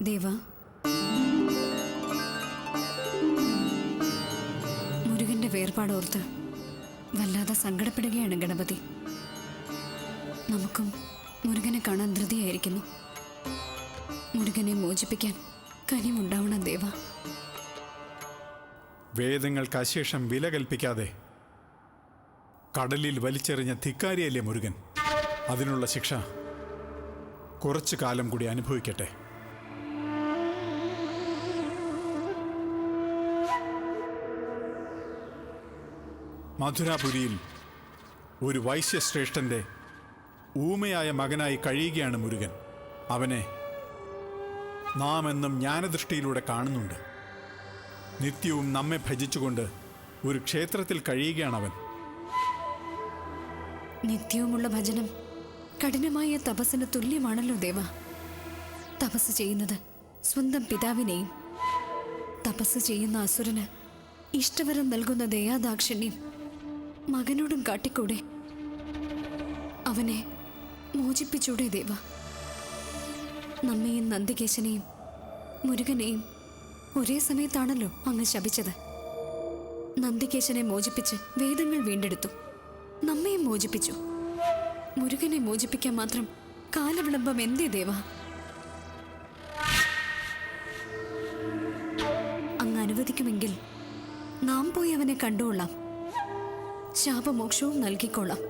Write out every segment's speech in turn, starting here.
ദേവ, മുരുകന്റെ വേർപാടോർത്ത് വല്ലാതെ സങ്കടപ്പെടുകയാണ് ഗണപതി. നമുക്കും മുരുകനെ കാണാൻ ധൃതിയായിരിക്കുന്നു. മുരുകനെ മോചിപ്പിക്കാൻ കനിവുണ്ടാവണം ദേവ. വേദങ്ങൾക്ക് അശേഷം വില കൽപ്പിക്കാതെ കടലിൽ വലിച്ചെറിഞ്ഞ ധിക്കാരിയല്ലേ മുരുകൻ. അതിനുള്ള ശിക്ഷ കുറച്ചു കാലം കൂടി അനുഭവിക്കട്ടെ. മധുരാപുരിയിൽ ഒരു വൈശ്യശ്രേഷ്ഠന്റെ ഊമയായ മകനായി കഴിയുകയാണ് മുരുകൻ. അവനെ നാം എന്നും ജ്ഞാനദൃഷ്ടിയിലൂടെ കാണുന്നുണ്ട്. നിത്യവും നമ്മെ ഭജിച്ചുകൊണ്ട് ഒരു ക്ഷേത്രത്തിൽ കഴിയുകയാണവൻ. നിത്യവുമുള്ള ഭജനം കഠിനമായ തപസ്സിന് തുല്യമാണല്ലോ ദേവ. തപസ് ചെയ്യുന്നത് സ്വന്തം പിതാവിനെയും, തപസ് ചെയ്യുന്ന അസുരന് ഇഷ്ടവരം നൽകുന്ന ദയാദാക്ഷിണ്യം മകനോടും കാട്ടിക്കൂടെ? അവനെ മോചിപ്പിച്ചൂടെ ദേവ? നമ്മയും നന്ദികേശനെയും മുരുകനെയും ഒരേ സമയത്താണല്ലോ അങ്ങ് ശപിച്ചത്. നന്ദികേശനെ മോചിപ്പിച്ച് വേദങ്ങൾ വീണ്ടെടുത്തു, നമ്മയും മോചിപ്പിച്ചു. മുരുകനെ മോചിപ്പിക്കാൻ മാത്രം കാലവിളംബം എന്തേ ദേവ? അങ്ങ് അനുവദിക്കുമെങ്കിൽ നാം പോയി അവനെ കണ്ടുകൊള്ളാം, ശാപമോക്ഷവും നൽകിക്കൊള്ളാം.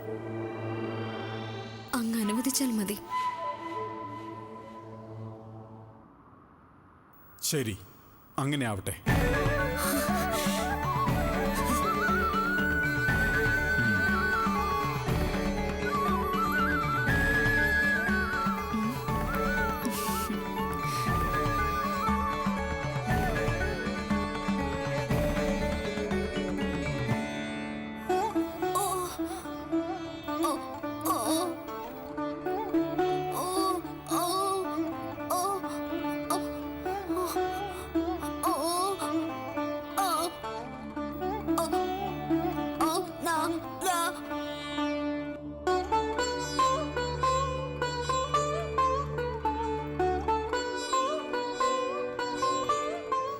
അങ്ങ് അനുവദിച്ചാൽ മതി. ശരി, അങ്ങനെ ആവട്ടെ.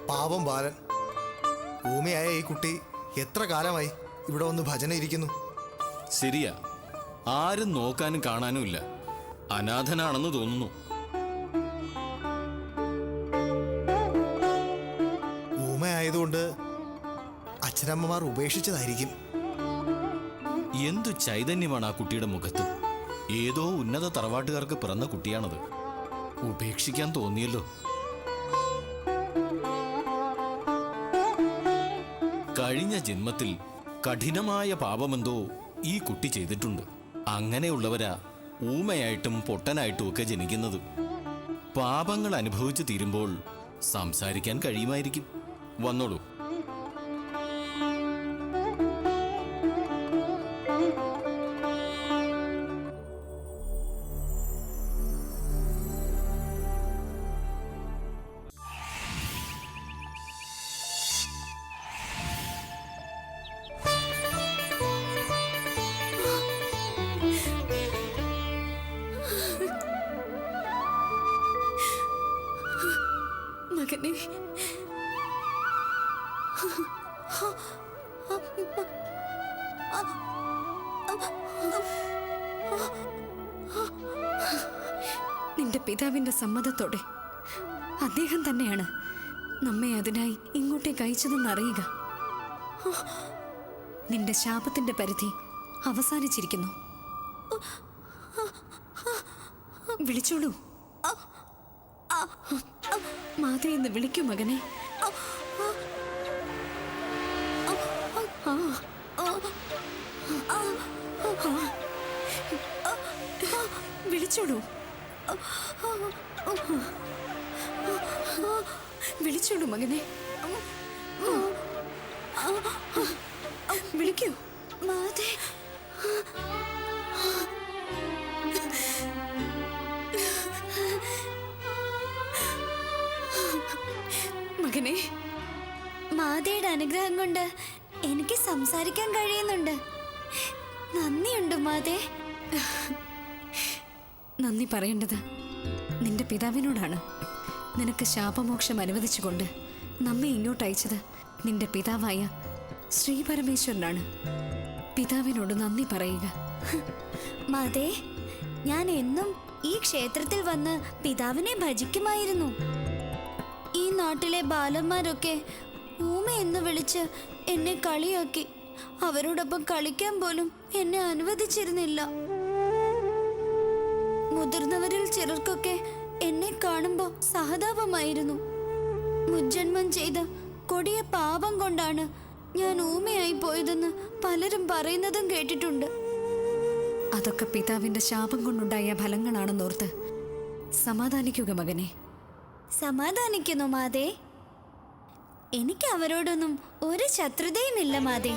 പാവം ബാലൻ, ഊമയായ ഈ കുട്ടി എത്ര കാലമായി ഇവിടെ വന്ന് ഭജന ഇരിക്കുന്നു. ശരിയാ, ആരും നോക്കാനും കാണാനും ഇല്ല. അനാഥനാണെന്ന് തോന്നുന്നു. ഊമയായതുകൊണ്ട് അച്ഛനമ്മമാർ ഉപേക്ഷിച്ചതായിരിക്കും. എന്തു ചൈതന്യമാണ് ആ കുട്ടിയുടെ മുഖത്ത്. ഏതോ ഉന്നത തറവാട്ടുകാർക്ക് പിറന്ന കുട്ടിയാണത്. ഉപേക്ഷിക്കാൻ തോന്നിയല്ലോ. കഴിഞ്ഞ ജന്മത്തിൽ കഠിനമായ പാപമെന്തോ ഈ കുട്ടി ചെയ്തിട്ടുണ്ട്. അങ്ങനെയുള്ളവരാ ഊമയായിട്ടും പൊട്ടനായിട്ടും ഒക്കെ ജനിക്കുന്നത്. പാപങ്ങൾ അനുഭവിച്ചു തീരുമ്പോൾ സംസാരിക്കാൻ കഴിയുമായിരിക്കും. വന്നോളൂ. മകനെ, നിന്റെ പിതാവിന്റെ സമ്മതത്തോടെ അദ്ദേഹം തന്നെയാണ് നമ്മെ അതിനായി ഇങ്ങോട്ടേക്ക് അയച്ചതെന്ന് അറിയുക. നിന്റെ ശാപത്തിന്റെ പരിധി അവസാനിച്ചിരിക്കുന്നു. വിളിച്ചോളൂ. മാതേ എന്ന് വിളിക്കൂ മകനെ. വിളിച്ചോളൂ, വിളിച്ചോളൂ മകനെ. വിളിക്കൂ മാതേ. മകനെ, മാതയുടെ അനുഗ്രഹം കൊണ്ട് എനിക്ക് സംസാരിക്കാൻ കഴിയുന്നുണ്ട്. നന്ദിയുണ്ട് മാതേ. നന്ദി പറയേണ്ടത് നിന്റെ പിതാവിനോടാണ്. നിനക്ക് ശാപമോക്ഷം അനുവദിച്ചുകൊണ്ട് നമ്മെ ഇങ്ങോട്ട് അയച്ചത് നിന്റെ പിതാവായ ശ്രീപരമേശ്വരനാണ്. പിതാവിനോട് നന്ദി പറയുക. മാതേ, ഞാൻ എന്നും ഈ ക്ഷേത്രത്തിൽ വന്ന് പിതാവിനെ ഭജിക്കുമായിരുന്നു. ഈ നാട്ടിലെ ബാലന്മാരൊക്കെ ഊമ എന്ന് വിളിച്ച് എന്നെ കളിയാക്കി. അവരോടൊപ്പം കളിക്കാൻ പോലും എന്നെ അനുവദിച്ചിരുന്നില്ല. മുതിർന്നവരിൽ ചിലർക്കൊക്കെ എന്നെ കാണുമ്പോൾ സഹതാപമായിരുന്നു. മുജ്ജന്മം ചെയ്ത കൊടിയ പാപം കൊണ്ടാണ് ഞാൻ ഊമയായി പോയതെന്ന് പലരും പറയുന്നതും കേട്ടിട്ടുണ്ട്. അതൊക്കെ പിതാവിന്റെ ശാപം കൊണ്ടുണ്ടായ ഫലങ്ങളാണെന്നോർത്ത് സമാധാനിക്കുക മകനെ. സമാധാനിക്കുന്നു മാതേ. എനിക്ക് അവരോടൊന്നും ഒരു ശത്രുതയുമില്ല മാതേ.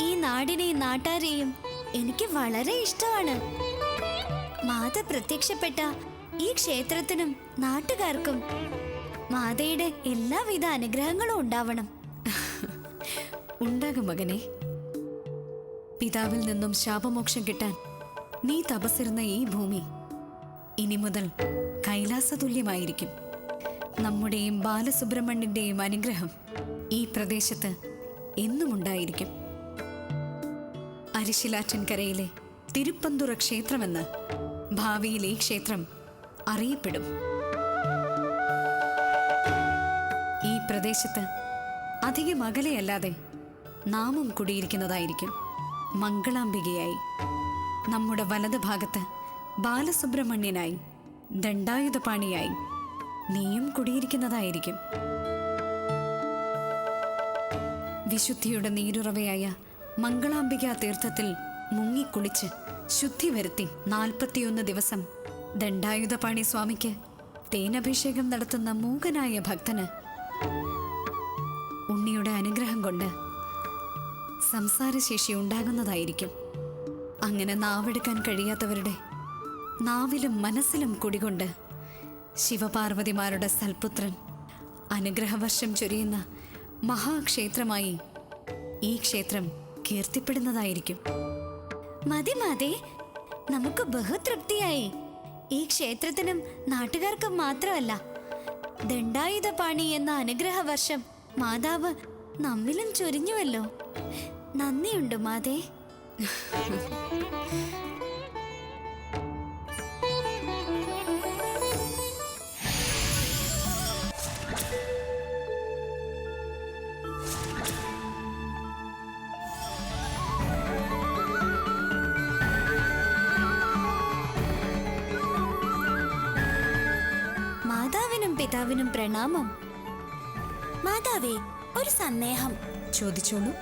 ഈ നാടിനെയും നാട്ടാരെയും എനിക്ക് വളരെ ഇഷ്ടമാണ്. മാത പ്രത്യക്ഷപ്പെട്ട ഈ ക്ഷേത്രത്തിനും നാട്ടുകാർക്കും മാതയുടെ എല്ലാവിധ അനുഗ്രഹങ്ങളും ഉണ്ടാവണം. ഉണ്ടാകും മകനെ. പിതാവിൽ നിന്നും ശാപമോക്ഷം കിട്ടാൻ നീ തപസ്സിരുന്ന ഈ ഭൂമി ഇനി മുതൽ കൈലാസതുല്യമായിരിക്കും. നമ്മുടെയും ബാലസുബ്രഹ്മണ്യന്റെയും അനുഗ്രഹം ഈ പ്രദേശത്ത് എന്നും ഉണ്ടായിരിക്കും. അരിശിലാറ്റിൻകരയിലെ തിരുപ്പന്തുറ ക്ഷേത്രമെന്ന് ഭാവിയിൽ ഈ ക്ഷേത്രം അറിയപ്പെടും. ഈ പ്രദേശത്ത് അധികം അകലെയല്ലാതെ നാമും കുടിയിരിക്കുന്നതായിരിക്കും. മംഗളാംബികയായി നമ്മുടെ വലത് ഭാഗത്ത് ബാലസുബ്രഹ്മണ്യനായി ദണ്ഡായുധപാണിയായി നീയും കുടിയിരിക്കുന്നതായിരിക്കും. വിശുദ്ധിയുടെ നീരുറവയായ മംഗളാംബിക തീർത്ഥത്തിൽ മുങ്ങിക്കുളിച്ച് ശുദ്ധി വരുത്തി 41 ദിവസം ദണ്ഡായുധപാണി സ്വാമിക്ക് തേനഭിഷേകം നടത്തുന്ന മൂകനായ ഭക്തന് ഉണ്ണിയുടെ അനുഗ്രഹം കൊണ്ട് സംസാരശേഷി ഉണ്ടാകുന്നതായിരിക്കും. അങ്ങനെ നാവെടുക്കാൻ കഴിയാത്തവരുടെ നാവിലും മനസ്സിലും കുടികൊണ്ട് ശിവപാർവതിമാരുടെ സൽപുത്രൻ അനുഗ്രഹവർഷം ചൊരിയുന്ന മഹാക്ഷേത്രമായി ഈ ക്ഷേത്രം കീർത്തിപ്പെടുന്നതായിരിക്കും. മതി മാതേ, നമുക്ക് ബഹുതൃപ്തിയായി. ഈ ക്ഷേത്രത്തിനും നാട്ടുകാർക്കും മാത്രമല്ല, ദണ്ഡായുധപാണി എന്ന അനുഗ്രഹവർഷം മാതാവ് നമ്മിലും ചൊരിഞ്ഞുവല്ലോ. നന്ദിയുണ്ട് മാതേ. മാതാവിനും പിതാവിനും പ്രണാമം. മാതാവേ, ഒരു സന്ദേഹം. ചോദിച്ചോളൂ.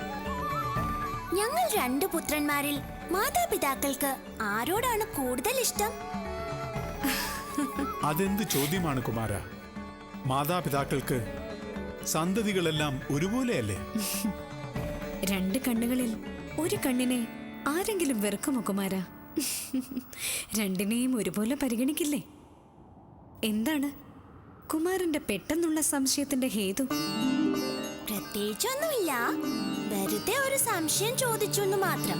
ഞങ്ങൾ 2 പുത്രന്മാരിൽ മാതാപിതാക്കൾക്ക് ആരോടാണ് കൂടുതൽ ഇഷ്ടം? അതെന്ത് ചോദ്യമാണ് കുമാര? മാതാപിതാക്കൾക്ക് സന്തതികളെല്ലാം ഒരുപോലെയല്ലേ? 2 കണ്ണുകളിൽ ഒരു കണ്ണിനെ ആരെങ്കിലും വെറുക്കുമോ കുമാര? 2നെയും ഒരുപോലെ പരിഗണിക്കില്ലേ? എന്താണ് കുമാരന്റെ പെട്ടെന്നുള്ള സംശയത്തിന്റെ ഹേതു? പ്രത്യേകിച്ചൊന്നുമില്ല, വെറുതെ ഒരു സംശയം ചോദിച്ചു മാത്രം.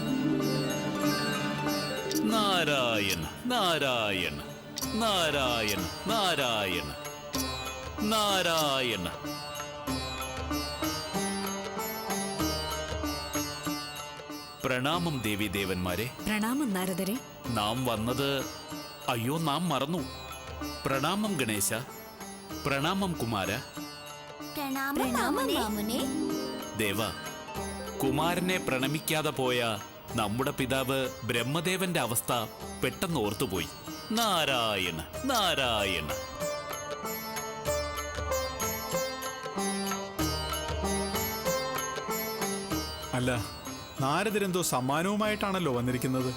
നാരായണ നാരായണ നാരായണ നാരായണ നാരായണ. പ്രണാമം ദേവി ദേവന്മാരെ. പ്രണാമം നാരദരെ. നാം വന്നത് അയ്യോ നാം മറന്നു. പ്രണാമം ഗണേശ. പ്രണാമം കുമാര. പ്രണാമം മാമുനെ. ദേവ, കുമാരനെ പ്രണമിക്കാതെ പോയ നമ്മുടെ പിതാവ് ബ്രഹ്മദേവന്റെ അവസ്ഥ പെട്ടെന്ന് ഓർത്തുപോയി. നാരായണ നാരായണ. അല്ല, നാരദരെന്തോ സമ്മാനവുമായിട്ടാണല്ലോ വന്നിരിക്കുന്നത്.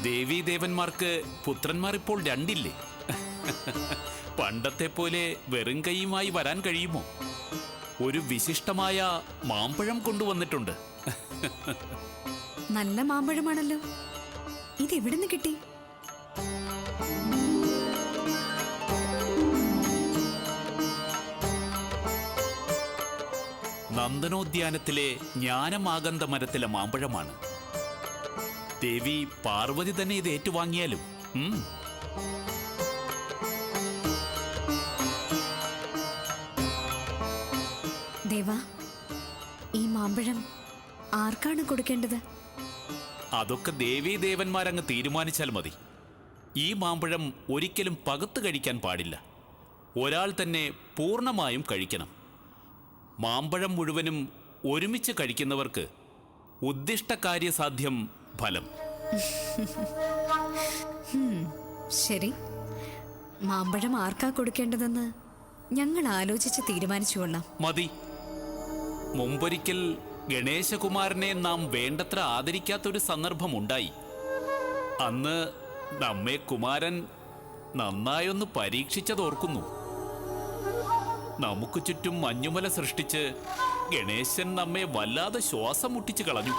ദേവീദേവന്മാർക്ക് പുത്രന്മാർ ഇപ്പോൾ 2 ഇല്ലേ? പണ്ടത്തെ പോലെ വെറും കൈയുമായി വരാൻ കഴിയുമോ? ഒരു വിശിഷ്ടമായ മാമ്പഴം കൊണ്ടുവന്നിട്ടുണ്ട്. നല്ല മാമ്പഴമാണല്ലോ. ഇതെവിടുന്ന് കിട്ടി? നന്ദനോദ്യാനത്തിലെ ജ്ഞാനമാകന്ത മരത്തിലെ മാമ്പഴമാണ്. ദേവി പാർവതി തന്നെ ഇത് ഏറ്റുവാങ്ങിയാലും. ദേവാ, ഈ മാമ്പഴം ആർക്കാണ് കൊടുക്കേണ്ടത്? അതൊക്കെ ദേവീദേവന്മാരങ്ങ് തീരുമാനിച്ചാൽ മതി. ഈ മാമ്പഴം ഒരിക്കലും പകുത്ത് കഴിക്കാൻ പാടില്ല. ഒരാൾ തന്നെ പൂർണ്ണമായും കഴിക്കണം. മാമ്പഴം മുഴുവനും ഒരുമിച്ച് കഴിക്കുന്നവർക്ക് ഉദ്ദിഷ്ടകാര്യസാധ്യം ഫലം. ശരി, മാമ്പഴം ആർക്കാ കൊടുക്കേണ്ടതെന്ന് ഞങ്ങൾ ആലോചിച്ച് തീരുമാനിച്ചുകൊള്ളാം. മതി. മുമ്പൊരിക്കൽ ഗണേശകുമാരനെ നാം വേണ്ടത്ര ആദരിക്കാത്തൊരു സന്ദർഭമുണ്ടായി. അന്ന് നമ്മെ കുമാരൻ നന്നായൊന്ന് പരീക്ഷിച്ചതോർക്കുന്നു. നമുക്ക് ചുറ്റും മഞ്ഞുമല സൃഷ്ടിച്ച് ഗണേശൻ നമ്മെ വല്ലാതെ ശ്വാസം മുട്ടിച്ചു കളഞ്ഞു.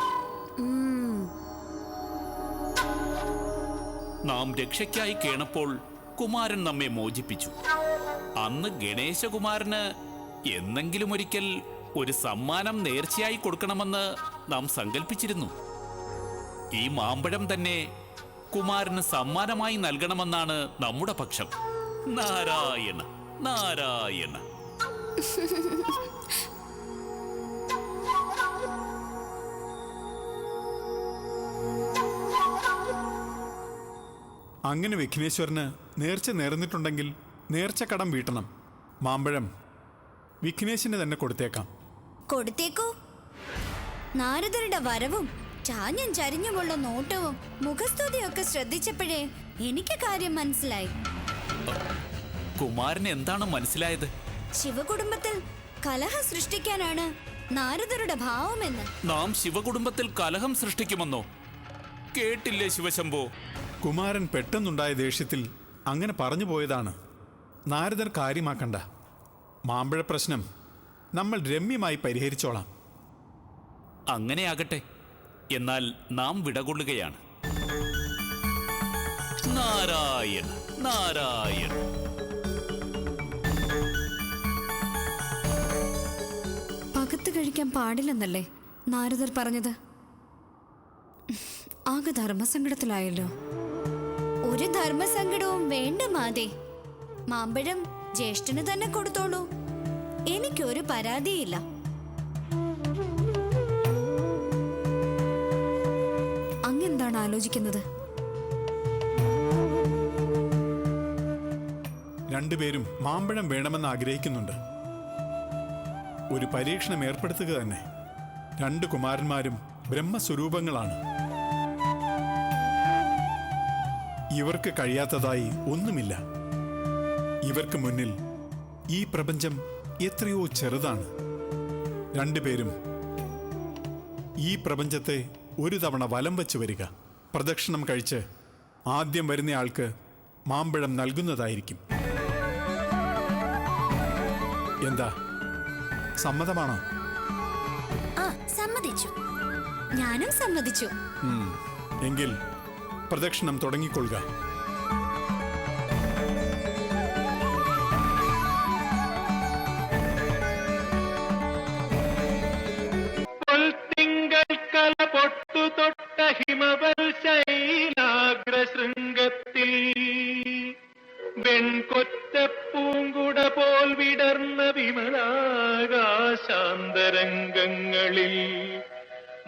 നാം രക്ഷയ്ക്കായി കേണപ്പോൾ കുമാരൻ നമ്മെ മോചിപ്പിച്ചു. അന്ന് ഗണേശകുമാരന് എന്നെങ്കിലും ഒരിക്കൽ ഒരു സമ്മാനം നേർച്ചയായി കൊടുക്കണമെന്ന് നാം സങ്കല്പിച്ചിരുന്നു. ഈ മാമ്പഴം തന്നെ കുമാരന് സമ്മാനമായി നൽകണമെന്നാണ് നമ്മുടെ പക്ഷം. നാരായണ നാരായണ. അങ്ങനെ വിഘ്നേശ്വരന് നേർച്ച നേർന്നിട്ടുണ്ടെങ്കിൽ നേർച്ച കടം വീട്ടണം. മാമ്പഴം വിഘ്നേശന് തന്നെ കൊടുത്തേക്കാം. കൊടുത്തേക്കൂ. നാരദരുടെ വരവും ചാഞ്ഞും ചരിഞ്ഞുമുള്ള നോട്ടവും മുഖസ്തുതിയൊക്കെ ശ്രദ്ധിച്ചപ്പോഴേ എനിക്ക് കാര്യം മനസ്സിലായി. കുമാരന് എന്താണ് മനസ്സിലായത്? ശിവകുടുംബത്തിൽ കലഹം സൃഷ്ടിക്കാനാണ് നാരദരുടെ ഭാവമെന്ന്. നാം ശിവകുടുംബത്തിൽ കലഹം സൃഷ്ടിക്കുമെന്നോ? കേട്ടില്ലേ ശിവശംഭോ? കുമാരൻ പെട്ടെന്നുണ്ടായ ദേഷ്യത്തിൽ അങ്ങനെ പറഞ്ഞു പോയതാണ്. നാരദർ കാര്യമാക്കണ്ട. മാമ്പഴ പ്രശ്നം നമ്മൾ രമ്യമായി പരിഹരിച്ചോളാം. അങ്ങനെയാകട്ടെ. എന്നാൽ നാം വിടകൊള്ളുകയാണ്. നാരായണ നാരായണ. പകുത്ത് കഴിക്കാൻ പാടില്ലെന്നല്ലേ നാരദർ പറഞ്ഞത്? ആകെ ധർമ്മസങ്കടത്തിലായല്ലോ. ഒരു ധർമ്മസങ്കടവും വേണ്ട മാതേ. മാമ്പഴം ജ്യേഷ്ഠന് തന്നെ കൊടുത്തോളൂ. എനിക്കൊരു പരാതിയില്ല. അങ്ങെന്താണ് ആലോചിക്കുന്നത്? രണ്ടുപേരും മാമ്പഴം വേണമെന്ന് ആഗ്രഹിക്കുന്നുണ്ട്. ഒരു പരീക്ഷണം ഏർപ്പെടുത്തുക തന്നെ. രണ്ട് കുമാരന്മാരും ബ്രഹ്മസ്വരൂപങ്ങളാണ്. ഇവർക്ക് കഴിയാത്തതായി ഒന്നുമില്ല. ഇവർക്ക് മുന്നിൽ ഈ പ്രപഞ്ചം എത്രയോ ചെറുതാണ്. രണ്ടുപേരും ഈ പ്രപഞ്ചത്തെ ഒരു തവണ വലം വച്ച് വരിക. പ്രദക്ഷിണം കഴിച്ച് ആദ്യം വരുന്നയാൾക്ക് മാമ്പഴം നൽകുന്നതായിരിക്കും. എന്താ, സമ്മതമാണോ? ആ, സമ്മതിച്ചു. ഞാനും സമ്മതിച്ചു. എങ്കിൽ പ്രദക്ഷിണം തുടങ്ങിക്കൊള്ളുക. ശൃംഗത്തിൽ വെൺകൊറ്റപ്പൂങ്കുട പോൽ വിടർന്ന വിമലാകാശാന്തരംഗങ്ങളിൽ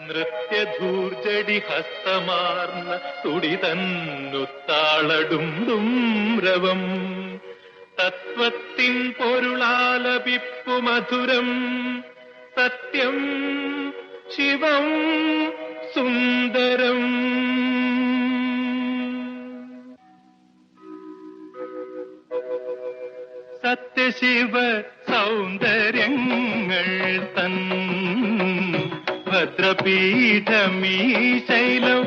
നൃത്യധൂർജടി ഹസ്തമാർന്ന തുടിതന്നുത്താളടും രവം തത്വത്തിൻ പൊരുളാലപിപ്പു മധുരം സത്യം ശിവം സുന്ദരം. സത്യശിവ സൗന്ദര്യങ്ങൾ തൻ ഭദ്രപീഠമീ ശൈലം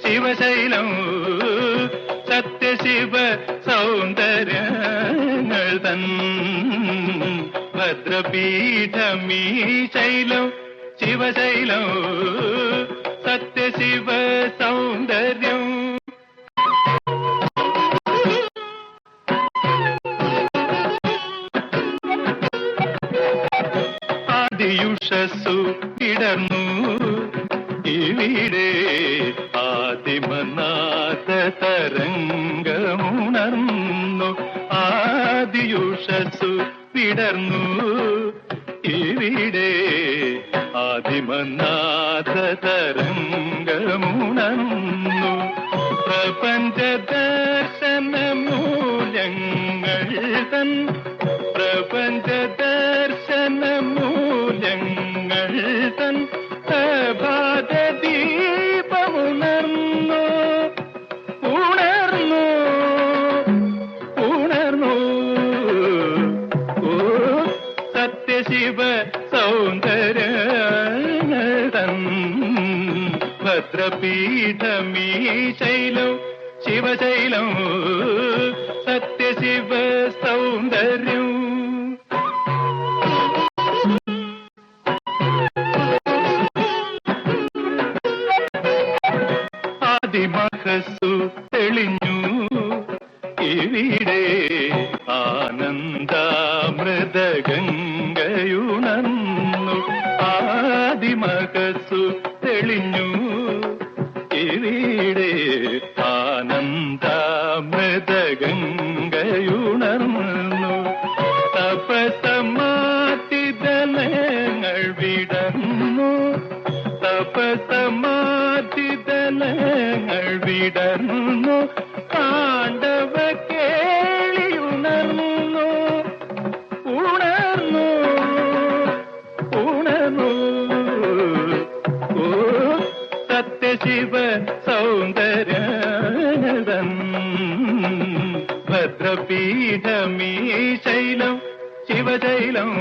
ശിവശൈലം. സത്യശിവ സൗന്ദര്യങ്ങൾ തൻ ഭദ്രപീഠമീ ശൈലം ശിവശൈലം. സത്യശിവ സൗന്ദര്യം. ആദിയുഷസ്സു വിടർന്നു ഇവിടെ ആദിമനാഥ തരംഗമുണർന്നു. ആദിയുഷസ്സു വിടർന്നു ഇവിടെ ആദിമനാഥതരംഗമുണർന്നു പ്രപഞ്ച ദർശന മൂല്യങ്ങൾ തൻ പ്രപഞ്ച ദർശന മൂല്യങ്ങൾ തൻ പ്രഭാത ദീപമുണർന്നു ഉണർന്നു ഉണർന്നു ഓ സത്യശിവ സൗന്ദര്യതൻ ഭദ്രപീഠമീ ശൈലം ശിവശൈലം സത്യശിവ സൗന്ദര്യം ആദിമഹസു തെളിഞ്ഞു ഇവിടെ ആനന്ദാമൃതഗംഗയുണർന്നു ആദിമഹസു തെളിഞ്ഞു ഇവിടെ ആനന്ദാമൃതഗംഗയുണർന്നു തപസമാതിദലങ്ങൾ വിടർന്നു തപസമാതിദലങ്ങൾ വിടർന്നു താണ്ഡവ കേളിയുണർന്നു ഉണർന്നു ഉണർന്നു ഓ സത്യശിവ സൗന്ദര്യതൻ ഭദ്രപീഠമീ ശൈലം ശിവശൈലം